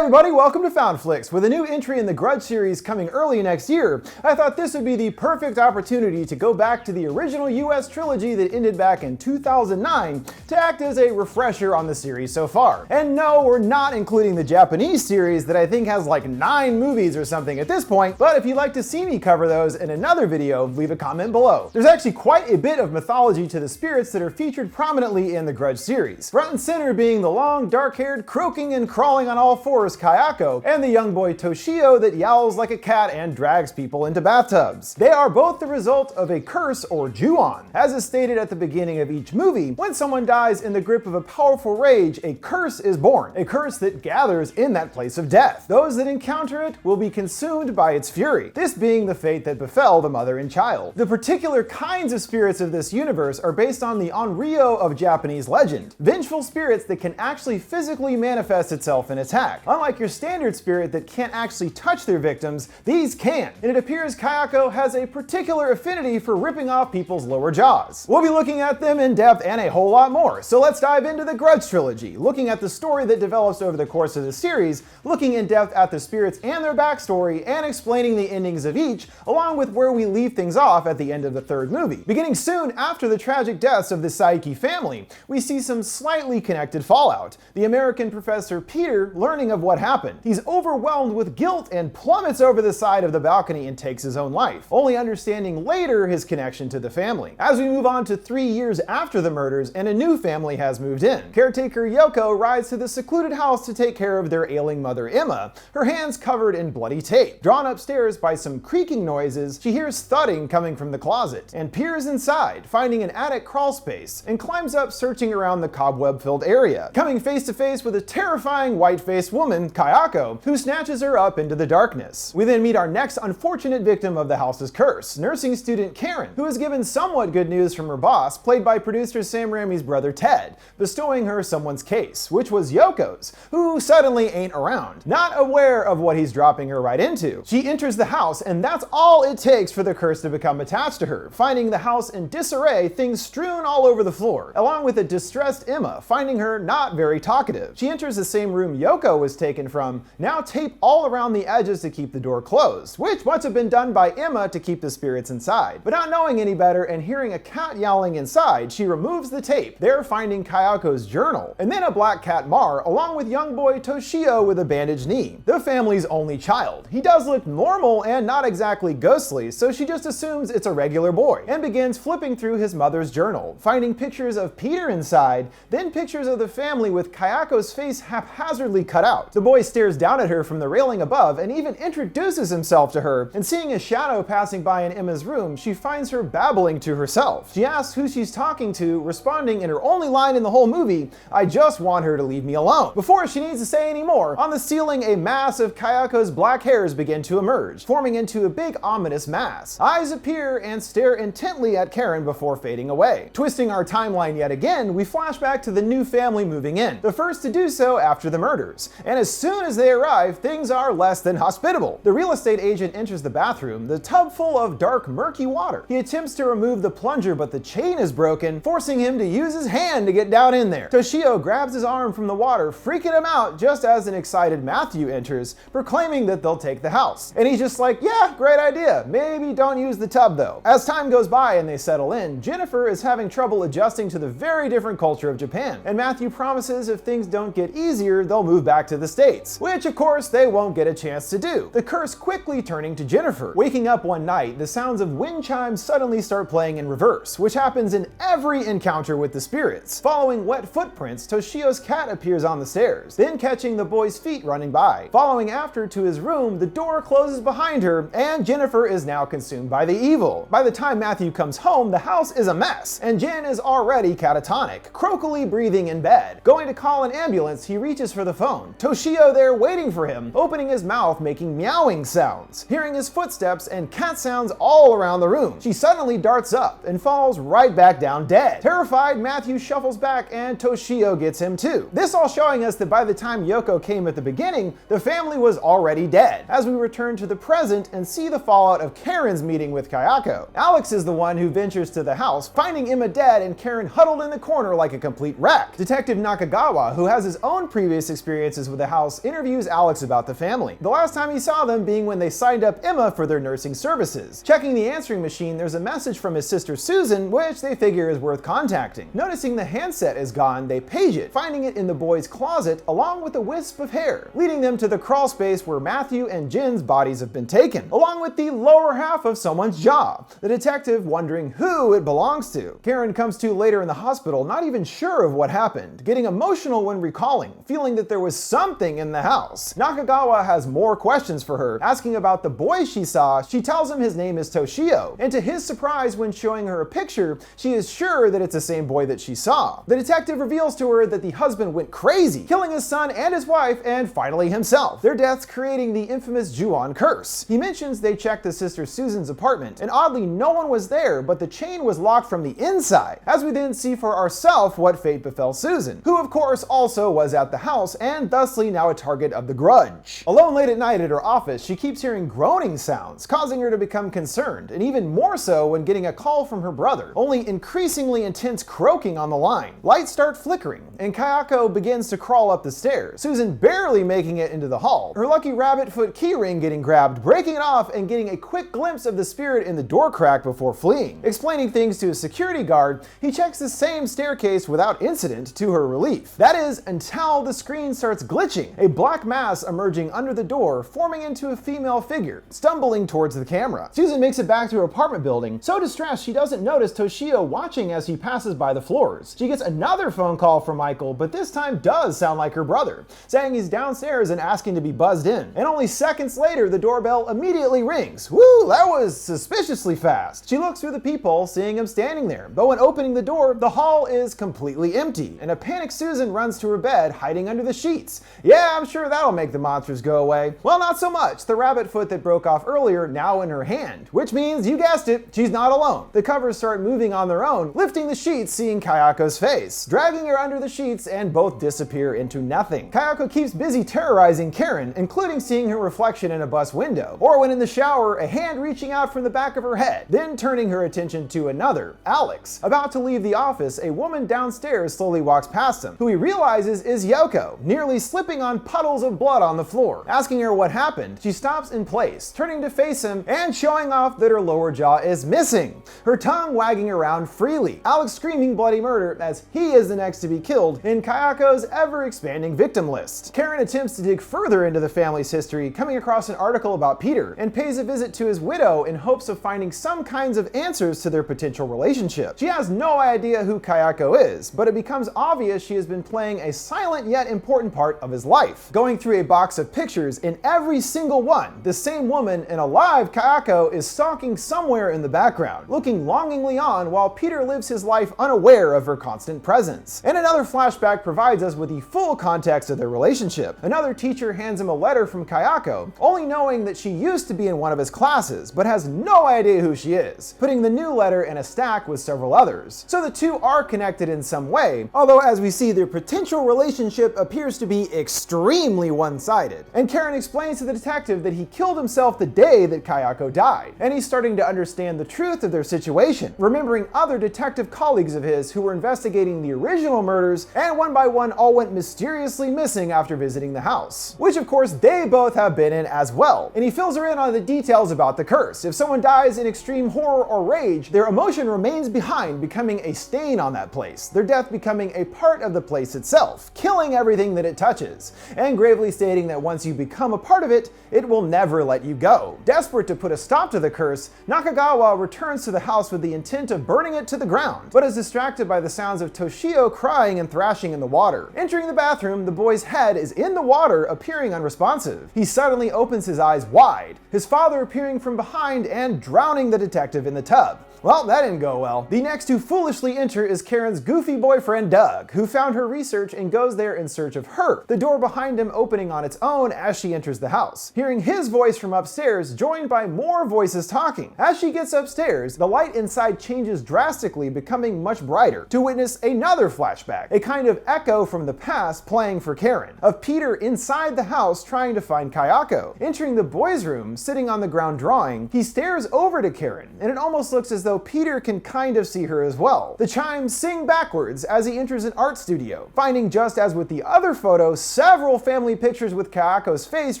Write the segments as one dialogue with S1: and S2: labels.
S1: everybody, welcome to FoundFlix. With a new entry in the Grudge series coming early next year, I thought this would be the perfect opportunity to go back to the original US trilogy that ended back in 2009 to act as a refresher on the series so far. And no, we're not including the Japanese series that I think has like 9 movies or something at this point, but if you'd like to see me cover those in another video, leave a comment below. There's actually quite a bit of mythology to the spirits that are featured prominently in the Grudge series. Front and center being the long, dark-haired, croaking and crawling on all fours Kayako, and the young boy Toshio that yowls like a cat and drags people into bathtubs. They are both the result of a curse or Ju-on. As is stated at the beginning of each movie, when someone dies in the grip of a powerful rage, a curse is born, a curse that gathers in that place of death. Those that encounter it will be consumed by its fury, this being the fate that befell the mother and child. The particular kinds of spirits of this universe are based on the Onryo of Japanese legend, vengeful spirits that can actually physically manifest itself in attack. Unlike your standard spirit that can't actually touch their victims, these can, and it appears Kayako has a particular affinity for ripping off people's lower jaws. We'll be looking at them in depth and a whole lot more, so let's dive into the Grudge trilogy, looking at the story that develops over the course of the series, looking in depth at the spirits and their backstory, and explaining the endings of each, along with where we leave things off at the end of the third movie. Beginning soon after the tragic deaths of the Saiki family, we see some slightly connected fallout. The American professor Peter learning of what happened. He's overwhelmed with guilt and plummets over the side of the balcony and takes his own life, only understanding later his connection to the family. As we move on to 3 years after the murders and a new family has moved in, caretaker Yoko rides to the secluded house to take care of their ailing mother Emma, her hands covered in bloody tape. Drawn upstairs by some creaking noises, she hears thudding coming from the closet and peers inside, finding an attic crawl space, and climbs up searching around the cobweb-filled area, coming face to face with a terrifying white-faced woman, Kayako, who snatches her up into the darkness. We then meet our next unfortunate victim of the house's curse, nursing student Karen, who is given somewhat good news from her boss, played by producer Sam Raimi's brother Ted, bestowing her someone's case, which was Yoko's, who suddenly ain't around, not aware of what he's dropping her right into. She enters the house, and that's all it takes for the curse to become attached to her, finding the house in disarray, things strewn all over the floor, along with a distressed Emma, finding her not very talkative. She enters the same room Yoko was taken from, now tape all around the edges to keep the door closed, which must have been done by Emma to keep the spirits inside. But not knowing any better and hearing a cat yowling inside, she removes the tape, there finding Kayako's journal, and then a black cat Mar, along with young boy Toshio with a bandaged knee, the family's only child. He does look normal and not exactly ghostly, so she just assumes it's a regular boy, and begins flipping through his mother's journal, finding pictures of Peter inside, then pictures of the family with Kayako's face haphazardly cut out. The boy stares down at her from the railing above and even introduces himself to her, and seeing a shadow passing by in Emma's room, she finds her babbling to herself. She asks who she's talking to, responding in her only line in the whole movie, "I just want her to leave me alone." Before she needs to say any more, on the ceiling a mass of Kayako's black hairs begin to emerge, forming into a big ominous mass. Eyes appear and stare intently at Karen before fading away. Twisting our timeline yet again, we flash back to the new family moving in, the first to do so after the murders, and as soon as they arrive, things are less than hospitable. The real estate agent enters the bathroom, the tub full of dark, murky water. He attempts to remove the plunger, but the chain is broken, forcing him to use his hand to get down in there. Toshio grabs his arm from the water, freaking him out just as an excited Matthew enters, proclaiming that they'll take the house. And he's just like, yeah, great idea. Maybe don't use the tub though. As time goes by and they settle in, Jennifer is having trouble adjusting to the very different culture of Japan, and Matthew promises if things don't get easier, they'll move back to the States, which of course they won't get a chance to do. The curse quickly turning to Jennifer. Waking up one night, the sounds of wind chimes suddenly start playing in reverse, which happens in every encounter with the spirits. Following wet footprints, Toshio's cat appears on the stairs, then catching the boy's feet running by. Following after to his room, the door closes behind her, and Jennifer is now consumed by the evil. By the time Matthew comes home, the house is a mess, and Jen is already catatonic, croakily breathing in bed. Going to call an ambulance, he reaches for the phone. Toshio there waiting for him, opening his mouth making meowing sounds. Hearing his footsteps and cat sounds all around the room, she suddenly darts up and falls right back down dead. Terrified, Matthew shuffles back and Toshio gets him too. This all showing us that by the time Yoko came at the beginning, the family was already dead. As we return to the present and see the fallout of Karen's meeting with Kayako. Alex is the one who ventures to the house, finding Emma dead and Karen huddled in the corner like a complete wreck. Detective Nakagawa, who has his own previous experiences with the house, interviews Alex about the family. The last time he saw them being when they signed up Emma for their nursing services. Checking the answering machine, there's a message from his sister Susan, which they figure is worth contacting. Noticing the handset is gone, they page it, finding it in the boy's closet along with a wisp of hair, leading them to the crawl space where Matthew and Jen's bodies have been taken, along with the lower half of someone's jaw, the detective wondering who it belongs to. Karen comes to later in the hospital, not even sure of what happened, getting emotional when recalling, feeling that there was something in the house. Nakagawa has more questions for her, asking about the boy she saw. She tells him his name is Toshio, and to his surprise when showing her a picture, she is sure that it's the same boy that she saw. The detective reveals to her that the husband went crazy, killing his son and his wife, and finally himself, their deaths creating the infamous Ju-on curse. He mentions they checked the sister Susan's apartment, and oddly no one was there, but the chain was locked from the inside, as we then see for ourselves what fate befell Susan, who of course also was at the house and thusly now a target of the grudge. Alone late at night at her office, she keeps hearing groaning sounds, causing her to become concerned, and even more so when getting a call from her brother, only increasingly intense croaking on the line. Lights start flickering, and Kayako begins to crawl up the stairs, Susan barely making it into the hall, her lucky rabbit foot keyring getting grabbed, breaking it off and getting a quick glimpse of the spirit in the door crack before fleeing. Explaining things to a security guard, he checks the same staircase without incident to her relief. That is, until the screen starts glitching, a black mass emerging under the door, forming into a female figure, stumbling towards the camera. Susan makes it back to her apartment building, so distressed she doesn't notice Toshio watching as he passes by the floors. She gets another phone call from Michael, but this time does sound like her brother, saying he's downstairs and asking to be buzzed in. And only seconds later, the doorbell immediately rings. Woo, that was suspiciously fast. She looks through the peephole, seeing him standing there, but when opening the door, the hall is completely empty, and a panicked Susan runs to her bed, hiding under the sheets. Yeah, I'm sure that'll make the monsters go away. Well, not so much. The rabbit foot that broke off earlier now in her hand, which means, you guessed it, she's not alone. The covers start moving on their own, lifting the sheets, seeing Kayako's face, dragging her under the sheets, and both disappear into nothing. Kayako keeps busy terrorizing Karen, including seeing her reflection in a bus window, or when in the shower, a hand reaching out from the back of her head, then turning her attention to another, Alex. About to leave the office, a woman downstairs slowly walks past him, who he realizes is Yoko, nearly slipping on puddles of blood on the floor. Asking her what happened, she stops in place, turning to face him and showing off that her lower jaw is missing, her tongue wagging around freely, Alex screaming bloody murder as he is the next to be killed in Kayako's ever-expanding victim list. Karen attempts to dig further into the family's history, coming across an article about Peter, and pays a visit to his widow in hopes of finding some kinds of answers to their potential relationship. She has no idea who Kayako is, but it becomes obvious she has been playing a silent yet important part of his life. Going through a box of pictures, in every single one, the same woman, an alive Kayako, is stalking somewhere in the background, looking longingly on while Peter lives his life unaware of her constant presence. And another flashback provides us with the full context of their relationship. Another teacher hands him a letter from Kayako, only knowing that she used to be in one of his classes, but has no idea who she is, putting the new letter in a stack with several others. So the two are connected in some way, although as we see, their potential relationship appears to be extremely one-sided. And Karen explains to the detective that he killed himself the day that Kayako died, and he's starting to understand the truth of their situation, remembering other detective colleagues of his who were investigating the original murders, and one by one all went mysteriously missing after visiting the house, which of course they both have been in as well. And he fills her in on the details about the curse. If someone dies in extreme horror or rage, their emotion remains behind, becoming a stain on that place, their death becoming a part of the place itself, killing everything that it touches, and gravely stating that once you become a part of it, it will never let you go. Desperate to put a stop to the curse, Nakagawa returns to the house with the intent of burning it to the ground, but is distracted by the sounds of Toshio crying and thrashing in the water. Entering the bathroom, the boy's head is in the water, appearing unresponsive. He suddenly opens his eyes wide, his father appearing from behind and drowning the detective in the tub. Well, that didn't go well. The next to foolishly enter is Karen's goofy boyfriend Doug, who found her research and goes there in search of her, the door behind him opening on its own as she enters the house. Hearing his voice from upstairs, joined by more voices talking. As she gets upstairs, the light inside changes drastically, becoming much brighter, to witness another flashback, a kind of echo from the past playing for Karen, of Peter inside the house trying to find Kayako. Entering the boys' room, sitting on the ground drawing, he stares over to Karen, and it almost looks as though though Peter can kind of see her as well. The chimes sing backwards as he enters an art studio, finding, just as with the other photo, several family pictures with Kayako's face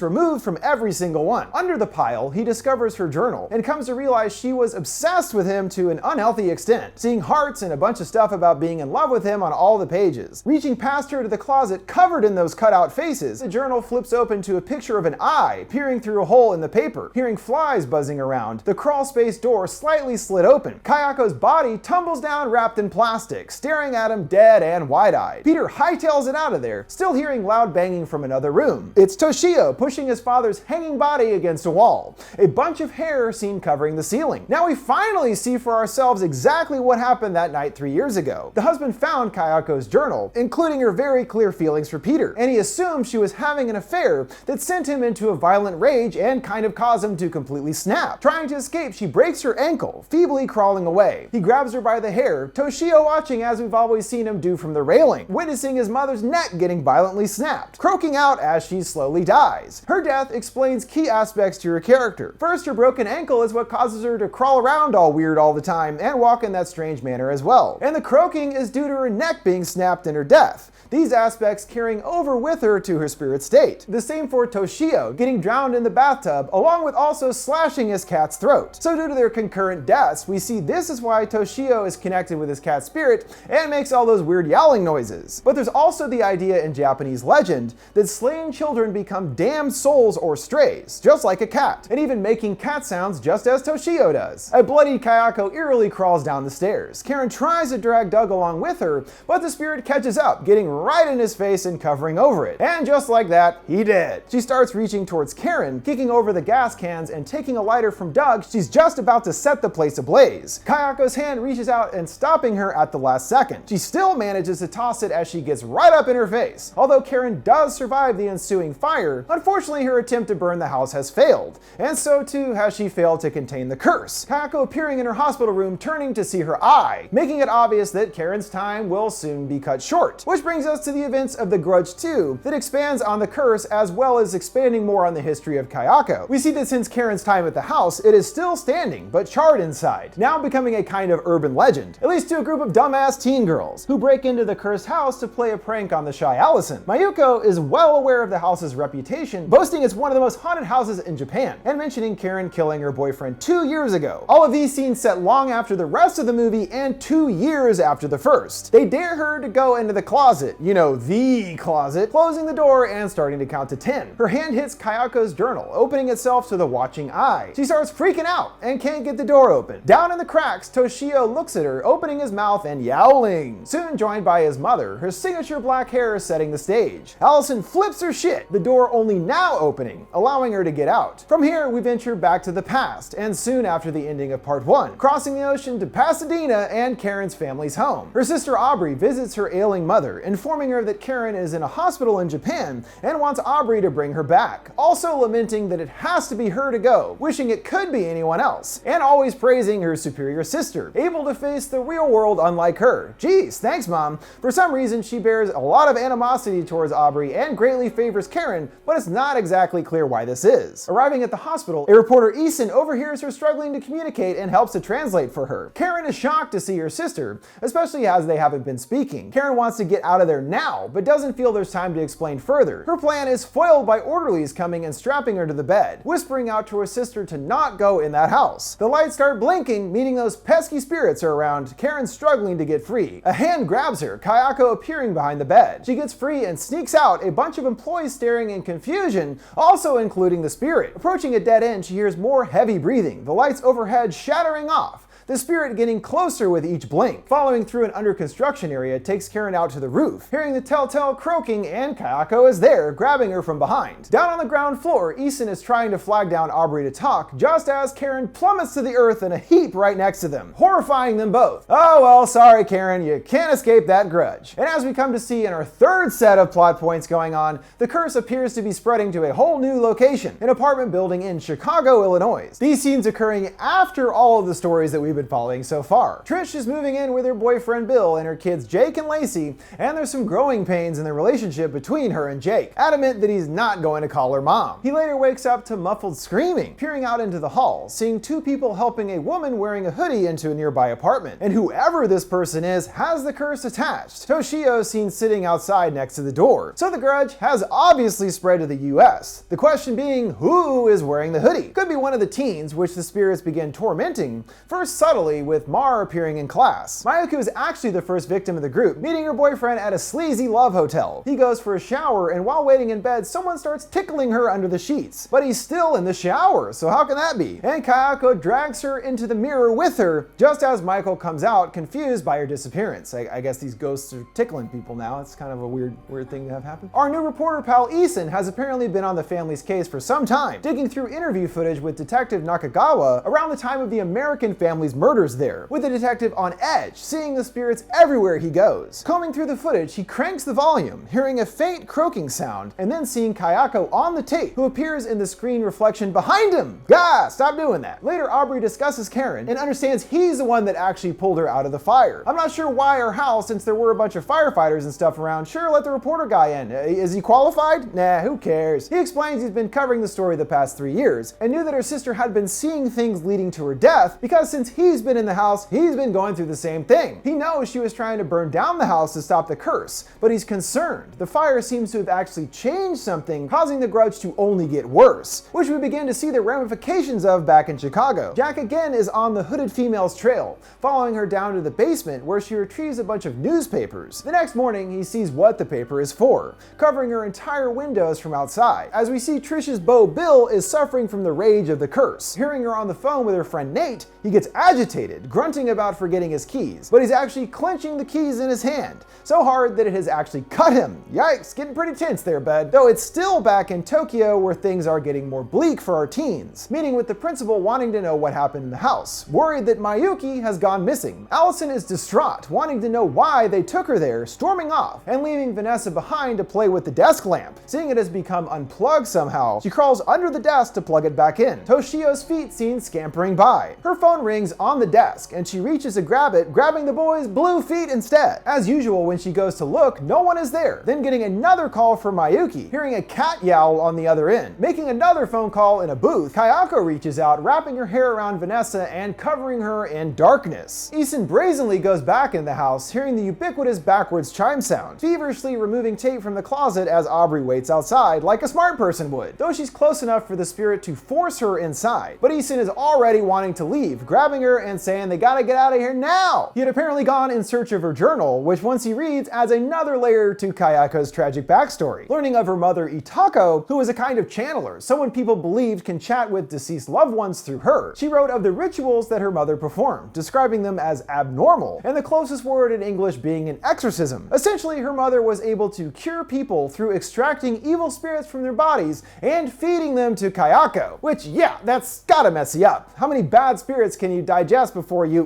S1: removed from every single one. Under the pile, he discovers her journal and comes to realize she was obsessed with him to an unhealthy extent, seeing hearts and a bunch of stuff about being in love with him on all the pages. Reaching past her to the closet covered in those cutout faces, the journal flips open to a picture of an eye peering through a hole in the paper. Hearing flies buzzing around, the crawl space door slightly slid open. Kayako's body tumbles down wrapped in plastic, staring at him dead and wide-eyed. Peter hightails it out of there, still hearing loud banging from another room. It's Toshio pushing his father's hanging body against a wall, a bunch of hair seen covering the ceiling. Now we finally see for ourselves exactly what happened that night 3 years ago. The husband found Kayako's journal, including her very clear feelings for Peter, and he assumed she was having an affair that sent him into a violent rage and kind of caused him to completely snap. Trying to escape, she breaks her ankle, feebly crawling away. He grabs her by the hair, Toshio watching as we've always seen him do from the railing, witnessing his mother's neck getting violently snapped, croaking out as she slowly dies. Her death explains key aspects to her character. First, her broken ankle is what causes her to crawl around all weird all the time and walk in that strange manner as well. And the croaking is due to her neck being snapped in her death, these aspects carrying over with her to her spirit state. The same for Toshio, getting drowned in the bathtub, along with also slashing his cat's throat. So due to their concurrent deaths, we see this is why Toshio is connected with his cat spirit and makes all those weird yowling noises. But there's also the idea in Japanese legend that slain children become damned souls or strays, just like a cat, and even making cat sounds just as Toshio does. A bloodied Kayako eerily crawls down the stairs. Karen tries to drag Doug along with her, but the spirit catches up, getting right in his face and covering over it. And just like that, he did. She starts reaching towards Karen, kicking over the gas cans and taking a lighter from Doug. She's just about to set the place ablaze. Kayako's hand reaches out and stopping her at the last second. She still manages to toss it as she gets right up in her face. Although Karen does survive the ensuing fire, unfortunately her attempt to burn the house has failed, and so too has she failed to contain the curse. Kayako appearing in her hospital room, turning to see her eye, making it obvious that Karen's time will soon be cut short. Which brings us to the events of The Grudge 2 that expands on the curse as well as expanding more on the history of Kayako. We see that since Karen's time at the house, it is still standing, but charred inside, now becoming a kind of urban legend, at least to a group of dumbass teen girls who break into the cursed house to play a prank on the shy Allison. Mayuko is well aware of the house's reputation, boasting it's one of the most haunted houses in Japan, and mentioning Karen killing her boyfriend 2 years ago. All of these scenes set long after the rest of the movie and 2 years after the first. They dare her to go into the closet, you know, the closet, closing the door and starting to count to 10. Her hand hits Kayako's journal, opening itself to the watching eye. She starts freaking out and can't get the door open. Down in the cracks, Toshio looks at her, opening his mouth and yowling. Soon joined by his mother, her signature black hair setting the stage. Allison flips her shit, the door only now opening, allowing her to get out. From here, we venture back to the past, and soon after the ending of part 1, crossing the ocean to Pasadena and Karen's family's home. Her sister Aubrey visits her ailing mother, informing her that Karen is in a hospital in Japan and wants Aubrey to bring her back, also lamenting that it has to be her to go, wishing it could be anyone else, and always praising her superior sister, able to face the real world unlike her. Geez, thanks mom. For some reason, she bears a lot of animosity towards Aubrey and greatly favors Karen, but it's not exactly clear why this is. Arriving at the hospital, a reporter Eason overhears her struggling to communicate and helps to translate for her. Karen is shocked to see her sister, especially as they haven't been speaking. Karen wants to get out of there now, but doesn't feel there's time to explain further. Her plan is foiled by orderlies coming and strapping her to the bed, whispering out to her sister to not go in that house. The lights start blinking, meaning those pesky spirits are around. Karen's struggling to get free. A hand grabs her, Kayako appearing behind the bed. She gets free and sneaks out, a bunch of employees staring in confusion, also including the spirit. Approaching a dead end, she hears more heavy breathing, the lights overhead shattering off, the spirit getting closer with each blink. Following through an under construction area takes Karen out to the roof, hearing the telltale croaking, and Kayako is there, grabbing her from behind. Down on the ground floor, Eason is trying to flag down Aubrey to talk, just as Karen plummets to the earth in a heap right next to them, horrifying them both. Oh well, sorry Karen, you can't escape that grudge. And as we come to see in our third set of plot points going on, the curse appears to be spreading to a whole new location, an apartment building in Chicago, Illinois. These scenes occurring after all of the stories that we've been been following so far. Trish is moving in with her boyfriend Bill and her kids Jake and Lacey, and there's some growing pains in the relationship between her and Jake, adamant that he's not going to call her mom. He later wakes up to muffled screaming, peering out into the hall, seeing two people helping a woman wearing a hoodie into a nearby apartment. And whoever this person is has the curse attached. Toshio is seen sitting outside next to the door. So the grudge has obviously spread to the US. The question being, who is wearing the hoodie? Could be one of the teens, which the spirits begin tormenting, first subtly with Mar appearing in class. Mayuko is actually the first victim of the group, meeting her boyfriend at a sleazy love hotel. He goes for a shower, and while waiting in bed, someone starts tickling her under the sheets. But he's still in the shower, so how can that be? And Kayako drags her into the mirror with her, just as Michael comes out, confused by her disappearance. I guess these ghosts are tickling people now. It's kind of a weird thing to have happen. Our new reporter pal Isan has apparently been on the family's case for some time, digging through interview footage with Detective Nakagawa around the time of the American family's murders there, with the detective on edge, seeing the spirits everywhere he goes. Combing through the footage, he cranks the volume, hearing a faint croaking sound, and then seeing Kayako on the tape, who appears in the screen reflection behind him. Gah, stop doing that. Later, Aubrey discusses Karen and understands he's the one that actually pulled her out of the fire. I'm not sure why or how, since there were a bunch of firefighters and stuff around. Sure, let the reporter guy in. Is he qualified? Nah, who cares? He explains he's been covering the story the past 3 years and knew that her sister had been seeing things leading to her death because since he's been in the house, he's been going through the same thing. He knows she was trying to burn down the house to stop the curse, but he's concerned. The fire seems to have actually changed something, causing the grudge to only get worse, which we begin to see the ramifications of back in Chicago. Jack again is on the hooded female's trail, following her down to the basement where she retrieves a bunch of newspapers. The next morning, he sees what the paper is for, covering her entire windows from outside. As we see Trish's beau Bill is suffering from the rage of the curse. Hearing her on the phone with her friend Nate, he gets agitated, grunting about forgetting his keys, but he's actually clenching the keys in his hand, so hard that it has actually cut him. Yikes, getting pretty tense there, bud. Though it's still back in Tokyo where things are getting more bleak for our teens, meeting with the principal wanting to know what happened in the house, worried that Mayuki has gone missing. Allison is distraught, wanting to know why they took her there, storming off, and leaving Vanessa behind to play with the desk lamp. Seeing it has become unplugged somehow, she crawls under the desk to plug it back in. Toshio's feet seen scampering by. Her phone rings on the desk, and she reaches to grab it, grabbing the boy's blue feet instead. As usual, when she goes to look, no one is there. Then getting another call from Mayuki, hearing a cat yowl on the other end. Making another phone call in a booth, Kayako reaches out, wrapping her hair around Vanessa and covering her in darkness. Isan brazenly goes back in the house, hearing the ubiquitous backwards chime sound, feverishly removing tape from the closet as Aubrey waits outside like a smart person would, though she's close enough for the spirit to force her inside. But Isan is already wanting to leave, grabbing her and saying they gotta get out of here now. He had apparently gone in search of her journal, which once he reads adds another layer to Kayako's tragic backstory, learning of her mother Itako, who was a kind of channeler, someone people believed can chat with deceased loved ones through her. She wrote of the rituals that her mother performed, describing them as abnormal, and the closest word in English being an exorcism. Essentially, her mother was able to cure people through extracting evil spirits from their bodies and feeding them to Kayako, which, yeah, that's gotta mess you up. How many bad spirits can you digest before you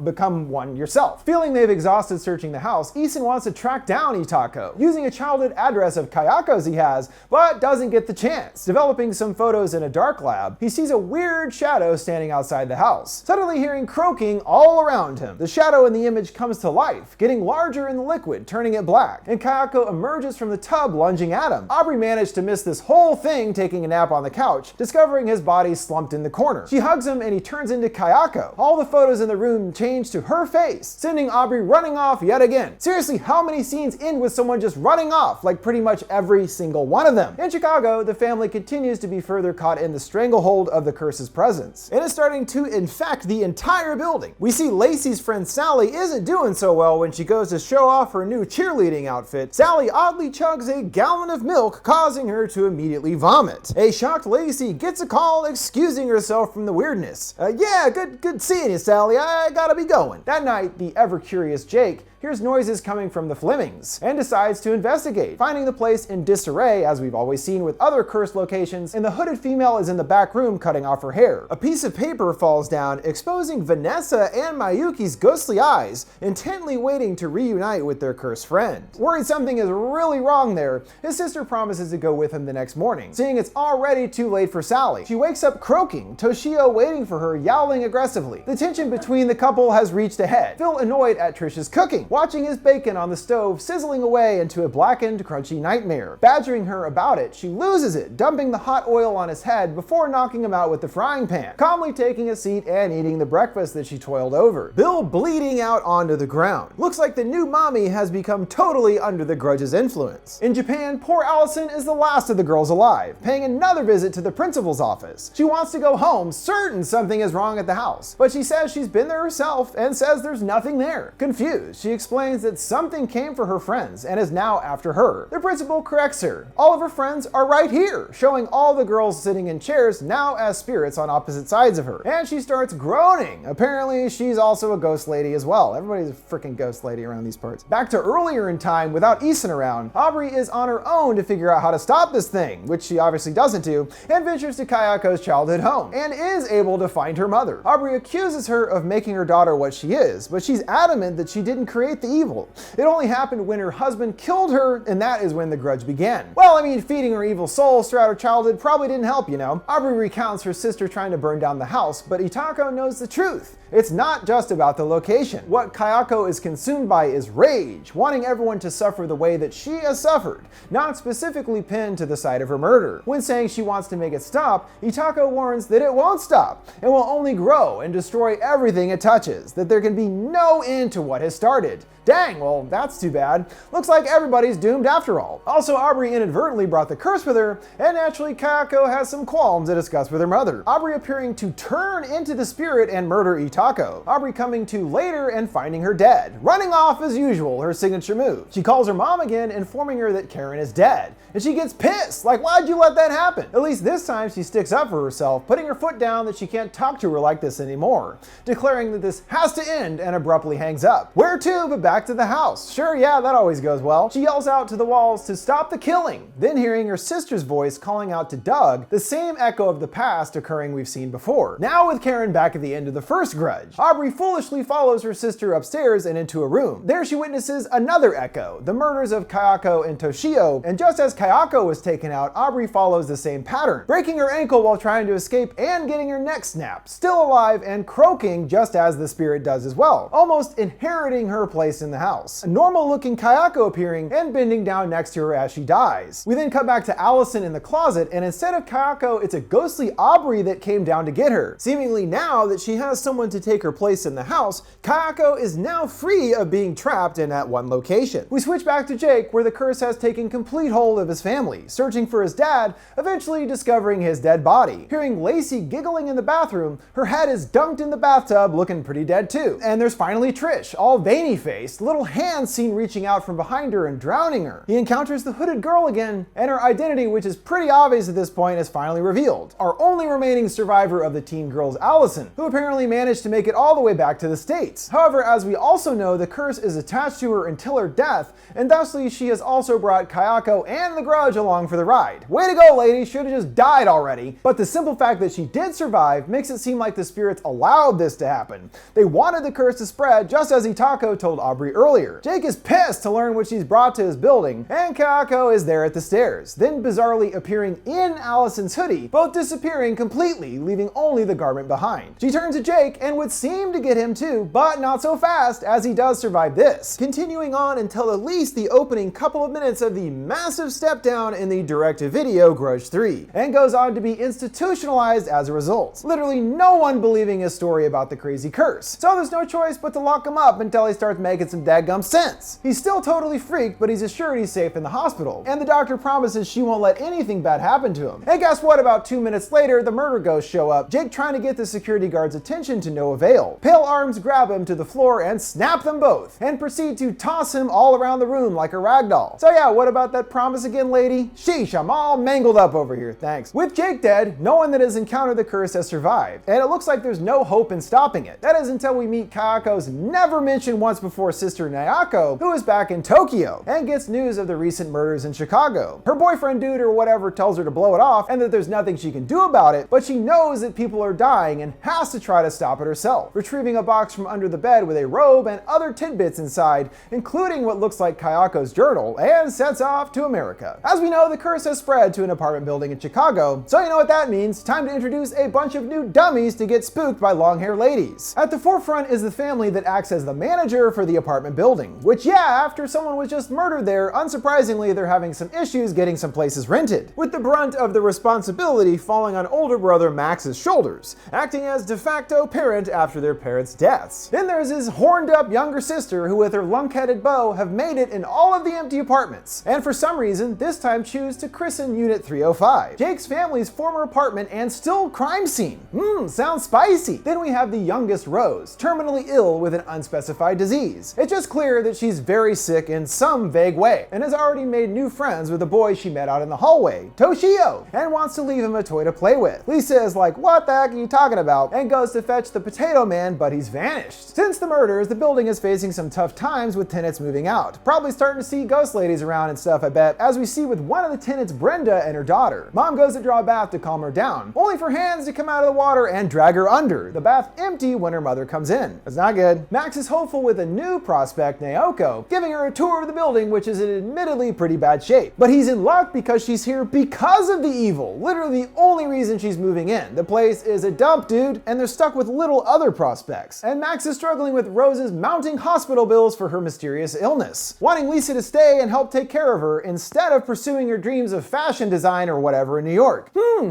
S1: become one yourself? Feeling they've exhausted searching the house, Isan wants to track down Itako, using a childhood address of Kayako's he has, but doesn't get the chance. Developing some photos in a dark lab, he sees a weird shadow standing outside the house, suddenly hearing croaking all around him. The shadow in the image comes to life, getting larger in the liquid, turning it black, and Kayako emerges from the tub lunging at him. Aubrey managed to miss this whole thing taking a nap on the couch, discovering his body slumped in the corner. She hugs him and he turns into Kayako. All the photos in the room change to her face, sending Aubrey running off yet again. Seriously, how many scenes end with someone just running off? Like pretty much every single one of them. In Chicago, the family continues to be further caught in the stranglehold of the curse's presence. It is starting to infect the entire building. We see Lacey's friend Sally isn't doing so well when she goes to show off her new cheerleading outfit. Sally oddly chugs a gallon of milk, causing her to immediately vomit. A shocked Lacey gets a call excusing herself from the weirdness. Yeah, good seeing you, Sally. I gotta be going. That night, the ever-curious Jake hears noises coming from the Flemings and decides to investigate, finding the place in disarray as we've always seen with other cursed locations, and the hooded female is in the back room cutting off her hair. A piece of paper falls down, exposing Vanessa and Mayuki's ghostly eyes, intently waiting to reunite with their cursed friend. Worried something is really wrong there, his sister promises to go with him the next morning, seeing it's already too late for Sally. She wakes up croaking, Toshio waiting for her, yowling aggressively. The tension between the couple has reached a head. Phil annoyed at Trish's cooking, watching his bacon on the stove sizzling away into a blackened, crunchy nightmare. Badgering her about it, she loses it, dumping the hot oil on his head before knocking him out with the frying pan, calmly taking a seat and eating the breakfast that she toiled over. Bill bleeding out onto the ground. Looks like the new mommy has become totally under the Grudge's influence. In Japan, poor Allison is the last of the girls alive, paying another visit to the principal's office. She wants to go home, certain something is wrong at the house, but she says she's been there herself and says there's nothing there. Confused, she explains that something came for her friends and is now after her. The principal corrects her. All of her friends are right here, showing all the girls sitting in chairs now as spirits on opposite sides of her. And she starts groaning. Apparently, she's also a ghost lady as well. Everybody's a freaking ghost lady around these parts. Back to earlier in time, without Eason around, Aubrey is on her own to figure out how to stop this thing, which she obviously doesn't do, and ventures to Kayako's childhood home, and is able to find her mother. Aubrey accuses her of making her daughter what she is, but she's adamant that she didn't create the evil. It only happened when her husband killed her, and that is when the grudge began. Well, I mean, feeding her evil soul throughout her childhood probably didn't help, you know. Aubrey recounts her sister trying to burn down the house, but Itako knows the truth. It's not just about the location. What Kayako is consumed by is rage, wanting everyone to suffer the way that she has suffered, not specifically pinned to the site of her murder. When saying she wants to make it stop, Itako warns that it won't stop, and will only grow and destroy everything it touches, that there can be no end to what has started. Dang, well, that's too bad. Looks like everybody's doomed after all. Also, Aubrey inadvertently brought the curse with her, and naturally Kayako has some qualms to discuss with her mother. Aubrey appearing to turn into the spirit and murder Itako. Aubrey coming to later and finding her dead. Running off as usual, her signature move. She calls her mom again, informing her that Karen is dead. And she gets pissed, like, why'd you let that happen? At least this time she sticks up for herself, putting her foot down that she can't talk to her like this anymore, declaring that this has to end, and abruptly hangs up. Where to but back to the house? Sure, yeah, that always goes well. She yells out to the walls to stop the killing, then hearing her sister's voice calling out to Doug, the same echo of the past occurring we've seen before. Now with Karen back at the end of the first grudge, Aubrey foolishly follows her sister upstairs and into a room. There she witnesses another echo, the murders of Kayako and Toshio, and just as Kayako was taken out, Aubrey follows the same pattern, breaking her ankle while trying to escape and getting her neck snapped, still alive and croaking just as the spirit does as well, almost inheriting her place in the house. A normal looking Kayako appearing and bending down next to her as she dies. We then cut back to Allison in the closet, and instead of Kayako, it's a ghostly Aubrey that came down to get her. Seemingly now that she has someone to take her place in the house, Kayako is now free of being trapped in that one location. We switch back to Jake, where the curse has taken complete hold of his family, searching for his dad, eventually discovering his dead body. Hearing Lacey giggling in the bathroom, her head is dunked in the bathtub, looking pretty dead too. And there's finally Trish, all veiny-faced, little hands seen reaching out from behind her and drowning her. He encounters the hooded girl again, and her identity, which is pretty obvious at this point, is finally revealed. Our only remaining survivor of the teen girls, Allison, who apparently managed to make it all the way back to the States. However, as we also know, the curse is attached to her until her death, and thusly she has also brought Kayako and the grudge along for the ride. Way to go, lady, should've just died already. But the simple fact that she did survive makes it seem like the spirits allowed this to happen. They wanted the curse to spread, just as Itako told Aubrey earlier. Jake is pissed to learn what she's brought to his building, and Kayako is there at the stairs, then bizarrely appearing in Allison's hoodie, both disappearing completely, leaving only the garment behind. She turns to Jake and would seem to get him too, but not so fast, as he does survive this, continuing on until at least the opening couple of minutes of the massive step down in the direct-to-video Grudge 3, and goes on to be institutionalized as a result. Literally no one believing his story about the crazy curse, so there's no choice but to lock him up until he starts making some dadgum sense. He's still totally freaked, but he's assured he's safe in the hospital, and the doctor promises she won't let anything bad happen to him. And guess what? About 2 minutes later, the murder ghosts show up, Jake trying to get the security guard's attention to no avail. Pale arms grab him to the floor and snap them both, and proceed to toss him all around the room like a ragdoll. So yeah, what about that promise again, lady? Sheesh, I'm all mangled up over here, thanks. With Jake dead, no one that has encountered the curse has survived, and it looks like there's no hope in stopping it. That is until we meet Kayako's never mentioned once before sister Nayako, who is back in Tokyo, and gets news of the recent murders in Chicago. Her boyfriend dude or whatever tells her to blow it off and that there's nothing she can do about it, but she knows that people are dying and has to try to stop it herself, retrieving a box from under the bed with a robe and other tidbits inside, including what looks like Kayako's journal, and sets off to America. As we know, the curse has spread to an apartment building in Chicago, so you know what that means. Time to introduce a bunch of new dummies to get spooked by long-haired ladies. At the forefront is the family that acts as the manager for the apartment building, which after someone was just murdered there, unsurprisingly they're having some issues getting some places rented, with the brunt of the responsibility falling on older brother Max's shoulders, acting as de facto parent after their parents' deaths. Then there's his horned up younger sister who with her lunk-headed beau have made it in all of the empty apartments, and for some reason this time choose to christen Unit 305, Jake's family's former apartment and still crime scene. Sounds spicy. Then we have the youngest Rose, terminally ill with an unspecified disease. It's just clear that she's very sick in some vague way, and has already made new friends with the boy she met out in the hallway, Toshio, and wants to leave him a toy to play with. Lisa is like, what the heck are you talking about? And goes to fetch the potato man, but he's vanished. Since the murders, the building is facing some tough times with tenants moving out. Probably starting to see ghost ladies around and stuff, I bet, as we see with one of the tenants, Brenda, and her daughter. Mom goes to draw a bath to calm her down, only for hands to come out of the water and drag her under, the bath empty when her mother comes in. That's not good. Max is hopeful with a new prospect, Naoko, giving her a tour of the building, which is in admittedly pretty bad shape. But he's in luck because she's here because of the evil. Literally the only reason she's moving in. The place is a dump, dude, and they're stuck with little other prospects. And Max is struggling with Rose's mounting hospital bills for her mysterious illness, wanting Lisa to stay and help take care of her instead of pursuing her dreams of fashion design or whatever in New York.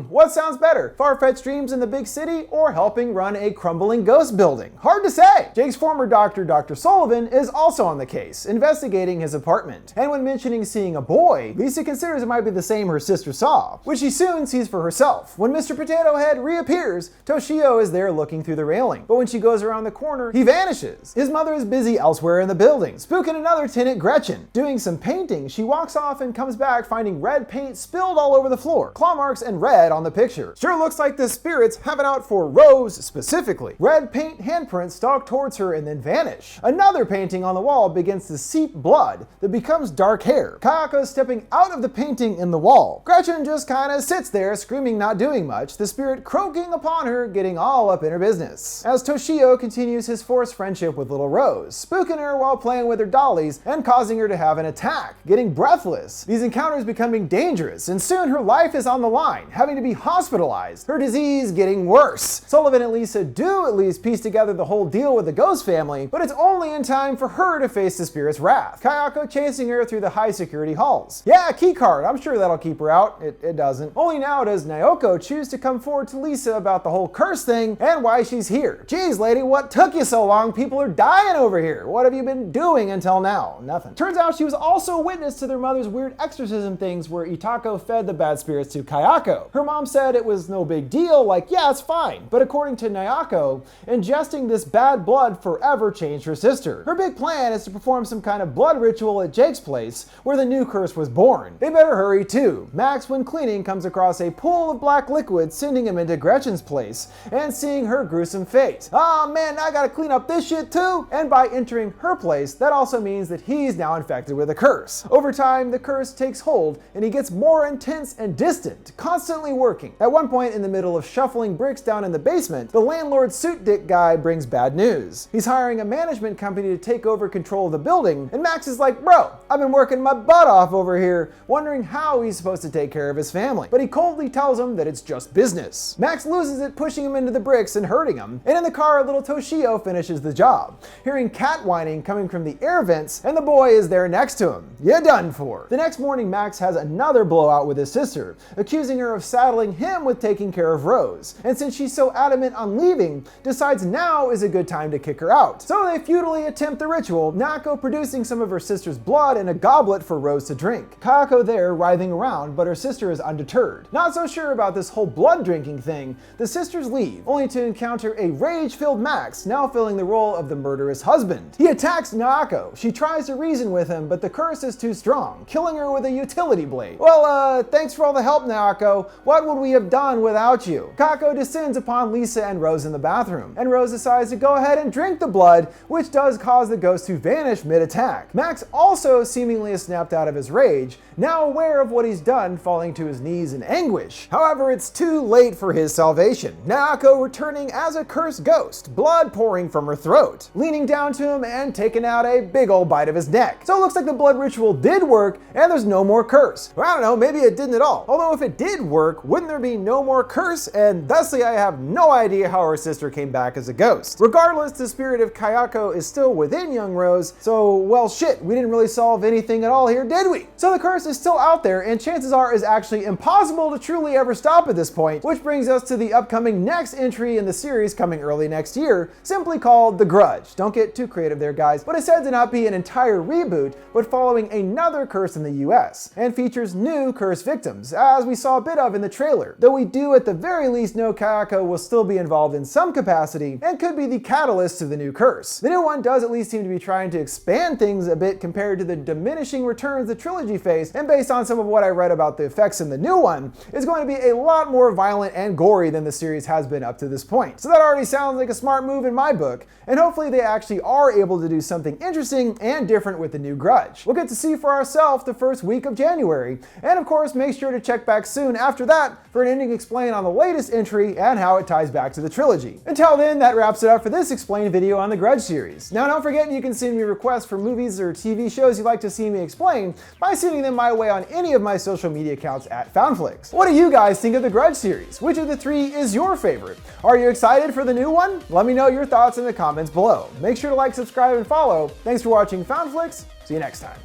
S1: What sounds better? Far-fetched dreams in the big city or helping run a crumbling ghost building? Hard to say. Jake's former doctor, Dr. Sullivan, is also on the case, investigating his apartment. And when mentioning seeing a boy, Lisa considers it might be the same her sister saw, which she soon sees for herself. When Mr. Potato Head reappears, Toshio is there looking through the railing, but when she goes around the corner, he vanishes. His mother is busy elsewhere in the building, spooking another tenant, Gretchen. Doing some painting, she walks off and comes back finding red paint spilled all over the floor, claw marks and red on the picture. Sure looks like the spirits have it out for Rose specifically. Red paint handprints stalk towards her and then vanish. Another painting on the wall begins to seep blood that becomes dark hair. Kayako stepping out of the painting in the wall. Gretchen just kinda sits there screaming, not doing much, the spirit croaking upon her, getting all up in her business. As Toshio continues his forced friendship with little Rose, spooking her while playing with her dollies and causing her to have an attack, getting breathless. These encounters becoming dangerous, and soon her life is on the line, having to be hospitalized, her disease getting worse. Sullivan and Lisa do at least piece together the whole deal with the ghost family, but it's only in time for her to face the spirit's wrath. Kayako chasing her through the high security halls. Yeah, a key card. I'm sure that'll keep her out. It doesn't. Only now does Naoko choose to come forward to Lisa about the whole curse thing and why she's here. Geez, lady, what took you so long? People are dying over here. What have you been doing until now? Nothing. Turns out she was also a witness to their mother's weird exorcism things where Itako fed the bad spirits to Kayako. Her mom said it was no big deal, like, yeah, it's fine. But according to Nayako, ingesting this bad blood forever changed her sister. Her big plan is to perform some kind of blood ritual at Jake's place where the new curse was born. They better hurry too. Max, when cleaning, comes across a pool of black liquid, sending him into Gretchen's place and seeing her gruesome fate. Oh man, I gotta clean up this shit too? And by entering her place, that also means that he's now infected with a curse. Over time, the curse takes hold and he gets more intense and distant, constantly working. At one point in the middle of shuffling bricks down in the basement, the landlord suit dick guy brings bad news. He's hiring a management company to take over control of the building, and Max is like, bro, I've been working my butt off over here, wondering how he's supposed to take care of his family. But he coldly tells him that it's just business. Max loses it, pushing him into the bricks and hurting him, and in the car, little Toshio finishes the job, hearing cat whining coming from the air vents, and the boy is there next to him. You're done for. The next morning, Max has another blowout with his sister, accusing her of saddling him with taking care of Rose, and since she's so adamant on leaving, decides now is a good time to kick her out. So they futilely attempt the ritual, Nako producing some of her sister's blood in a goblet for Rose to drink. Kayako there writhing around, but her sister is undeterred. Not so sure about this whole blood drinking thing, the sisters leave, only to encounter a rage-filled Max, now filling the role of the murderous husband. He attacks Nako. She tries to reason with him, but the curse is too strong, killing her with a utility blade. Well, thanks for all the help, Nako. What would we have done without you? Kako descends upon Lisa and Rose in the bathroom, and Rose decides to go ahead and drink the blood, which does does cause the ghost to vanish mid-attack. Max also seemingly has snapped out of his rage, now aware of what he's done, falling to his knees in anguish. However, it's too late for his salvation. Naoko returning as a cursed ghost, blood pouring from her throat, leaning down to him and taking out a big old bite of his neck. So it looks like the blood ritual did work and there's no more curse. Well, I don't know, maybe it didn't at all. Although if it did work, wouldn't there be no more curse? And thusly I have no idea how her sister came back as a ghost. Regardless, the spirit of Kayako is still within young Rose, so well shit, we didn't really solve anything at all here, did we? So the curse is still out there and chances are is actually impossible to truly ever stop at this point, which brings us to the upcoming next entry in the series coming early next year, simply called The Grudge. Don't get too creative there, guys, but it's said to not be an entire reboot, but following another curse in the US, and features new curse victims, as we saw a bit of in the trailer, though we do at the very least know Kayako will still be involved in some capacity and could be the catalyst to the new curse. The new one does at least seem to be trying to expand things a bit compared to the diminishing returns the trilogy faced, and based on some of what I read about the effects in the new one, is going to be a lot more violent and gory than the series has been up to this point. So that already sounds like a smart move in my book, and hopefully they actually are able to do something interesting and different with the new Grudge. We'll get to see for ourselves the first week of January, and of course make sure to check back soon after that for an ending explain on the latest entry and how it ties back to the trilogy. Until then, that wraps it up for this explain video on the Grudge series. Now don't forget you can send me requests for movies or TV shows you'd like to see me explain by sending them my way on any of my social media accounts at FoundFlix. What do you guys think of the Grudge series? Which of the three is your favorite? Are you excited for the new one? Let me know your thoughts in the comments below. Make sure to like, subscribe, and follow. Thanks for watching FoundFlix. See you next time.